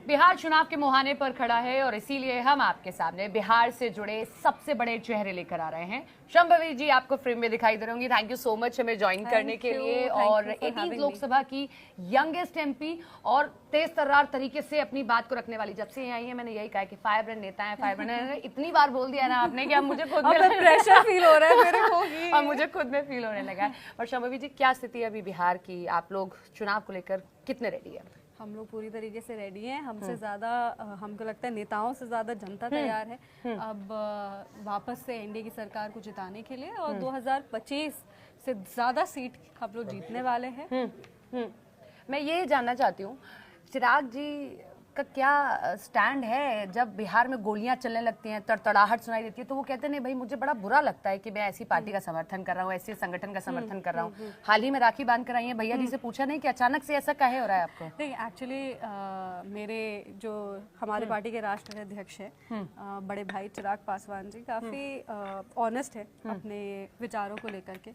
बिहार चुनाव के मुहाने पर खड़ा है और इसीलिए हम आपके सामने बिहार से जुड़े सबसे बड़े चेहरे लेकर आ रहे हैं। शंभवी जी आपको फ्रेम में दिखाई दे रही होंगी। थैंक यू सो मच हमें ज्वाइन करने के लिए। और 18 लोकसभा की यंगेस्ट एमपी और तेज तर्रार तरीके से अपनी बात को रखने वाली। जब से आई है मैंने यही कहा कि फायर ब्रांड नेता है, फायर ब्रांड इतनी बार बोल दिया ना आपने कि अब मुझे खुद में प्रेशर फील हो रहा है मेरे को और मुझे खुद में फील होने लगा है। और शंभवी जी क्या स्थिति है अभी बिहार की? आप लोग चुनाव को लेकर कितने रेडी है? हम लोग पूरी तरीके से रेडी हैं। हमसे ज़्यादा हमको लगता है नेताओं से ज़्यादा जनता तैयार है अब वापस से एनडीए की सरकार को जिताने के लिए। और 2025 से ज़्यादा सीट हम लोग जीतने वाले हैं। मैं ये जानना चाहती हूँ चिराग जी का क्या स्टैंड है जब बिहार में गोलियां चलने लगती हैं, तड़तड़ाहट सुनाई देती है, तो वो कहते नहीं भाई मुझे बड़ा बुरा लगता है कि मैं ऐसी पार्टी का समर्थन कर रहा हूँ, ऐसे संगठन का समर्थन कर रहा हूँ। हाल ही में राखी बांध कर आई है, भैया जी से पूछा नहीं कि अचानक से ऐसा काहे हो रहा है आपको? नहीं, एक्चुअली मेरे जो हमारे पार्टी के राष्ट्रीय अध्यक्ष है बड़े भाई चिराग पासवान जी काफ़ी ऑनेस्ट है अपने विचारों को लेकर के।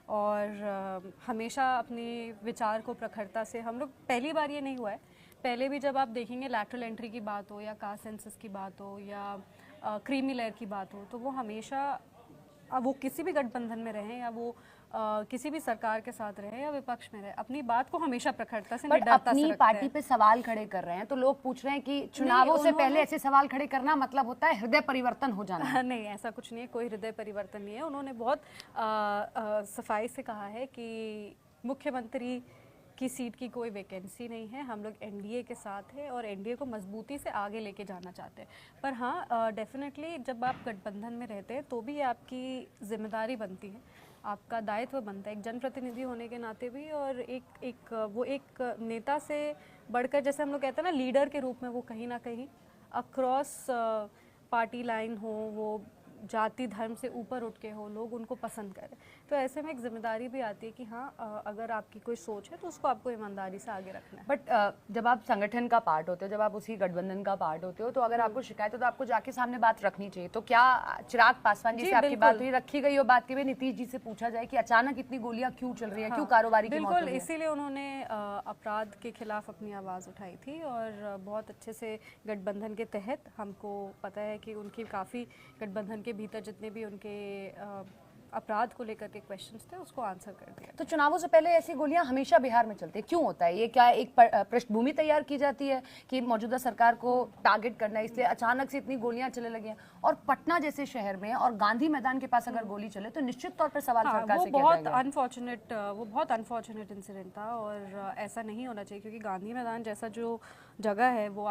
और हमेशा अपने विचार को प्रखरता से, हम लोग पहली बार ये नहीं हुआ है, पहले भी जब आप देखेंगे लैटरल एंट्री की बात हो या कास्ट सेंसस की बात हो या क्रीमी लेयर की बात हो, तो वो हमेशा वो किसी भी गठबंधन में रहें या वो किसी भी सरकार के साथ रहे या विपक्ष में रहे, अपनी बात को हमेशा प्रखरता से निडरता से अपनी पार्टी पे सवाल खड़े कर रहे हैं तो लोग पूछ रहे हैं कि चुनावों से पहले ऐसे सवाल खड़े करना मतलब होता है हृदय परिवर्तन हो जाना। नहीं, ऐसा कुछ नहीं है, कोई हृदय परिवर्तन नहीं है। उन्होंने बहुत सफाई से कहा है कि मुख्यमंत्री की सीट की कोई वैकेंसी नहीं है, हम लोग एनडीए के साथ हैं और एनडीए को मजबूती से आगे लेके जाना चाहते हैं। पर हाँ, डेफिनेटली जब आप गठबंधन में रहते हैं तो भी आपकी जिम्मेदारी बनती है, आपका दायित्व बनता है एक जनप्रतिनिधि होने के नाते भी। और एक नेता से बढ़कर, जैसे हम लोग कहते हैं ना, लीडर के रूप में वो कहीं ना कहीं अक्रॉस पार्टी लाइन हो, वो जाति धर्म से ऊपर उठ के हो, लोग उनको पसंद करें। तो ऐसे में एक जिम्मेदारी भी आती है कि हाँ, अगर आपकी कोई सोच है तो उसको आपको ईमानदारी से आगे रखना है। बट जब आप संगठन का पार्ट होते हो, जब आप उसी गठबंधन का पार्ट होते हो, तो अगर आपको शिकायत हो तो आपको जाके सामने बात रखनी चाहिए। तो क्या चिराग पासवान जी से आपकी बात हुई, रखी गई हो बात की, नीतीश जी से पूछा जाए कि अचानक इतनी गोलियां क्यों चल रही है, क्यों कारोबारी की मौत हो रही है? इसीलिए उन्होंने अपराध के खिलाफ अपनी आवाज़ उठाई थी और बहुत अच्छे से गठबंधन के तहत, हमको पता है कि उनकी काफ़ी गठबंधन के भीतर जितने भी उनके अपराध को लेकर के क्वेश्चंस थे उसको आंसर कर दिया। तो चुनावों से पहले ऐसी गोलियां हमेशा बिहार में चलती है, क्यों होता है ये? क्या एक पृष्ठभूमि तैयार की जाती है कि मौजूदा सरकार को टारगेट करना है, इसलिए अचानक से इतनी गोलियां चलने लगी हैं? और पटना जैसे शहर में और गांधी मैदान के पास अगर गोली चले तो निश्चित तौर पर सवाल सरकार से किया जाएगा। वो बहुत अनफॉर्चुनेट इंसिडेंट था और ऐसा नहीं होना चाहिए, क्योंकि गांधी मैदान जैसा जो जगह है वो